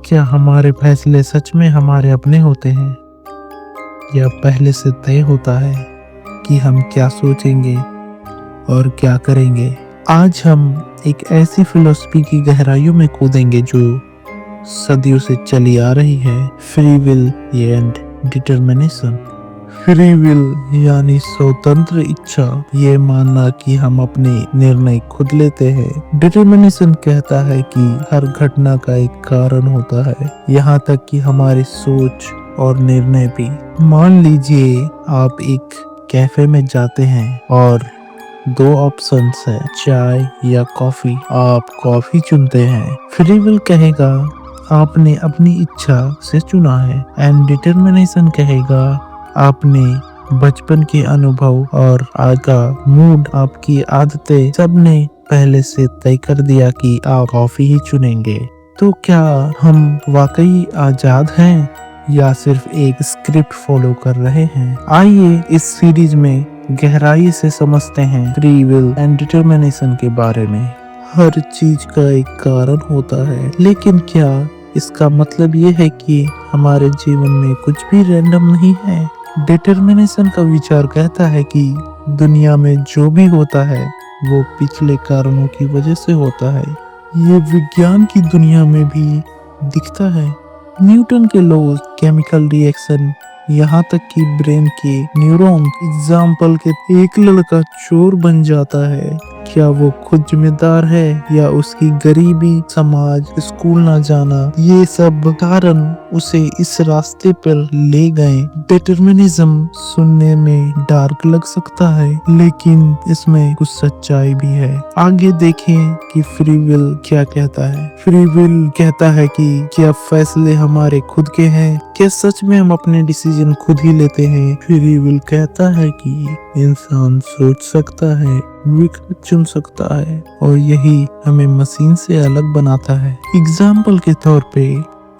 क्या हमारे फैसले सच में हमारे अपने होते हैं या पहले से तय होता है कि हम क्या सोचेंगे और क्या करेंगे? आज हम एक ऐसी फिलॉसफी की गहराइयों में कूदेंगे जो सदियों से चली आ रही है, free will and determination. Free will यानी स्वतंत्र इच्छा, ये मानना कि हम अपने निर्णय खुद लेते हैं। डिटर्मिनेशन कहता है कि हर घटना का एक कारण होता है, यहाँ तक कि हमारी सोच और निर्णय भी। मान लीजिए आप एक कैफे में जाते हैं और दो ऑप्शंस है, चाय या कॉफी। आप कॉफी चुनते हैं। फ्री विल कहेगा आपने अपनी इच्छा से चुना है, एंड डिटर्मिनेशन कहेगा आपने बचपन के अनुभव और आज का मूड, आपकी आदतें, सबने पहले से तय कर दिया कि आप कॉफी ही चुनेंगे। तो क्या हम वाकई आजाद हैं या सिर्फ एक स्क्रिप्ट फॉलो कर रहे हैं? आइए इस सीरीज में गहराई से समझते हैं फ्री विल एंड डिटर्मिनेशन के बारे में। हर चीज का एक कारण होता है, लेकिन क्या इसका मतलब ये है कि हमारे जीवन में कुछ भी रैंडम नहीं है? डिटर्मिनेशन का विचार कहता है कि दुनिया में जो भी होता है वो पिछले कारणों की वजह से होता है। ये विज्ञान की दुनिया में भी दिखता है। न्यूटन के लॉज, केमिकल रिएक्शन, यहाँ तक कि ब्रेन के न्यूरॉन। एग्जाम्पल के एक लड़का चोर बन जाता है, क्या वो खुद जिम्मेदार है या उसकी गरीबी, समाज, स्कूल ना जाना, ये सब कारण उसे इस रास्ते पर ले गए? डिटर्मिनिज्म सुनने में डार्क लग सकता है, लेकिन इसमें कुछ सच्चाई भी है। आगे देखें कि फ्री विल क्या कहता है। फ्री विल कहता है कि क्या फैसले हमारे खुद के हैं? क्या सच में हम अपने डिसीजन खुद ही लेते हैं? फ्री विल कहता है कि इंसान सोच सकता है, विकल्प चुन सकता है, और यही हमें मशीन से अलग बनाता है। एग्जाम्पल के तौर पे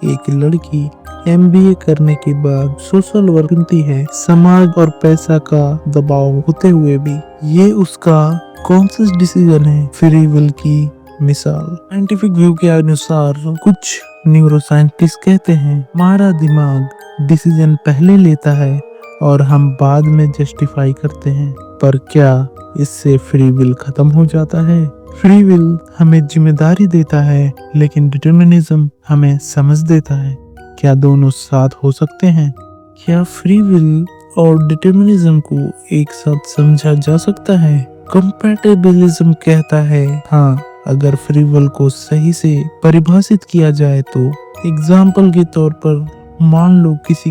एक लड़की MBA करने के बाद सोशल वर्क चुनती है, समाज और पैसा का दबाव होते हुए भी। ये उसका कॉन्शियस डिसीजन है। फ्री विल की मिसाल साइंटिफिक व्यू के अनुसार कुछ न्यूरोसाइंटिस्ट कहते हैं हमारा दिमाग डिसीजन पहले लेता है और हम बाद में जस्टिफाई करते हैं। पर क्या इससे फ्री विल खत्म हो जाता है? फ्री विल हमें जिम्मेदारी देता है, लेकिन डिटर्मिनिज्म हमें समझ देता है। क्या दोनों साथ हो सकते हैं? क्या फ्री विल और डिटर्मिनिज्म को एक साथ समझा जा सकता है? कंपैटिबिलिज्म कहता है हाँ, अगर फ्री विल को सही से परिभाषित किया जाए तो। एग्जाम्पल के तौर पर मान लो किसी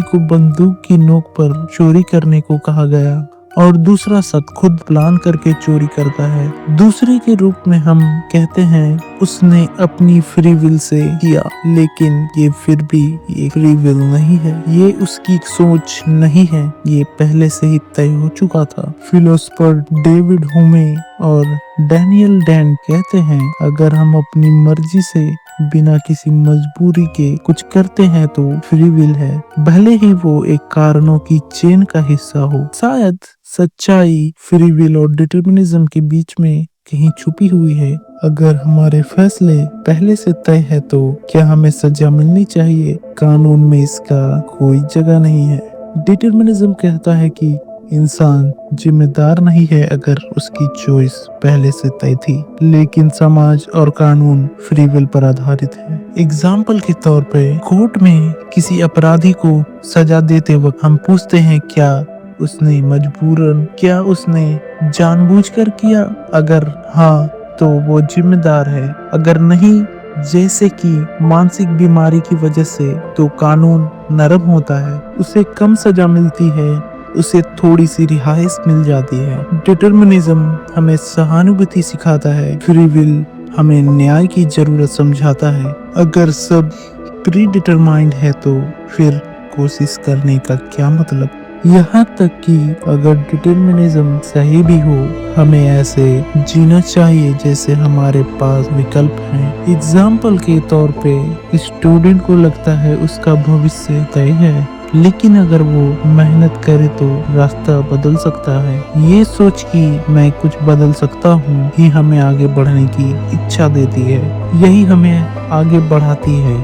को बंदूक की नोक पर चोरी करने को कहा गया और दूसरा शख्स खुद प्लान करके चोरी करता है। दूसरे के रूप में हम कहते हैं उसने अपनी फ्री विल से किया, लेकिन ये फिर भी ये फ्री विल नहीं है, ये उसकी सोच नहीं है, ये पहले से ही तय हो चुका था। फिलोसोफर डेविड ह्यूमे और डैनियल डेंट कहते हैं अगर हम अपनी मर्जी से बिना किसी मजबूरी के कुछ करते हैं तो फ्री विल है, भले ही वो एक कारणों की चेन का हिस्सा हो। शायद सच्चाई फ्री विल और डिटर्मिनिज्म के बीच में कहीं छुपी हुई है। अगर हमारे फैसले पहले से तय है तो क्या हमें सजा मिलनी चाहिए? कानून में इसका कोई जगह नहीं है। डिटर्मिनिज्म कहता है कि इंसान जिम्मेदार नहीं है अगर उसकी चॉइस पहले से तय थी, लेकिन समाज और कानून फ्री विल पर आधारित है। एग्जाम्पल के तौर पे कोर्ट में किसी अपराधी को सजा देते वक्त हम पूछते हैं क्या उसने मजबूरन, क्या उसने जानबूझकर किया? अगर हाँ तो वो जिम्मेदार है, अगर नहीं, जैसे कि मानसिक बीमारी की वजह से, तो कानून नरम होता है, उसे कम सजा मिलती है, उसे थोड़ी सी रिहाइश मिल जाती है। डिटर्मिनिज्म हमें सहानुभूति सिखाता है, फ्री विल हमें न्याय की जरूरत समझाता है। अगर सब प्री डिटरमाइंड है तो फिर कोशिश करने का क्या मतलब? यहाँ तक कि अगर डिटर्मिनिज्म सही भी हो, हमें ऐसे जीना चाहिए जैसे हमारे पास विकल्प हैं। एग्जाम्पल के तौर पे स्टूडेंट को लगता है उसका भविष्य तय है, लेकिन अगर वो मेहनत करे तो रास्ता बदल सकता है। ये सोच कि मैं कुछ बदल सकता हूँ ही हमें आगे बढ़ने की इच्छा देती है, यही हमें आगे बढ़ाती है।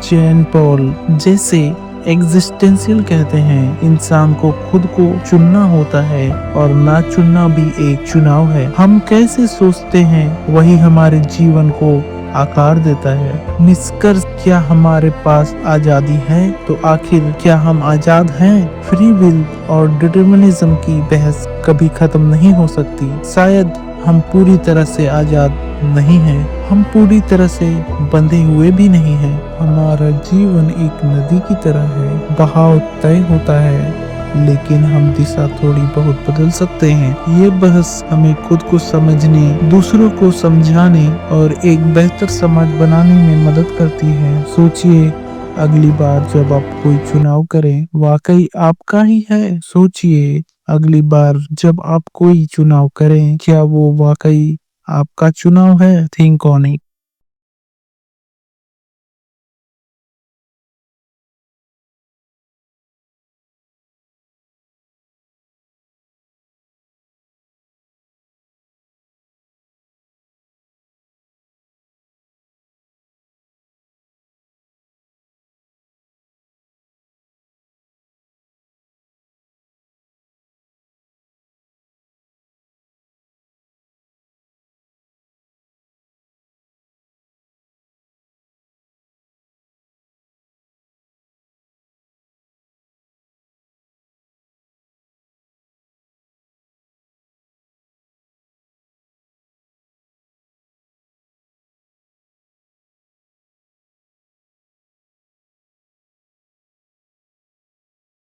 जैन पॉल जैसे एग्जिस्टेंशियल कहते हैं, इंसान को खुद को चुनना होता है और ना चुनना भी एक चुनाव है। हम कैसे सोचते हैं वही हमारे जीवन को आकार देता है। निष्कर्ष, क्या हमारे पास आजादी है? तो आखिर क्या हम आजाद हैं? फ्री विल और डिटर्मिनिज्म की बहस कभी खत्म नहीं हो सकती। शायद हम पूरी तरह से आजाद नहीं हैं, हम पूरी तरह से बंधे हुए भी नहीं हैं। हमारा जीवन एक नदी की तरह है, बहाव तय होता है लेकिन हम दिशा थोड़ी बहुत बदल सकते हैं। ये बहस हमें खुद को समझने, दूसरों को समझाने और एक बेहतर समाज बनाने में मदद करती है। सोचिए, अगली बार जब आप कोई चुनाव करें, वाकई आपका ही है? सोचिए, अगली बार जब आप कोई चुनाव करें, क्या वो वाकई आपका चुनाव है? Think on it.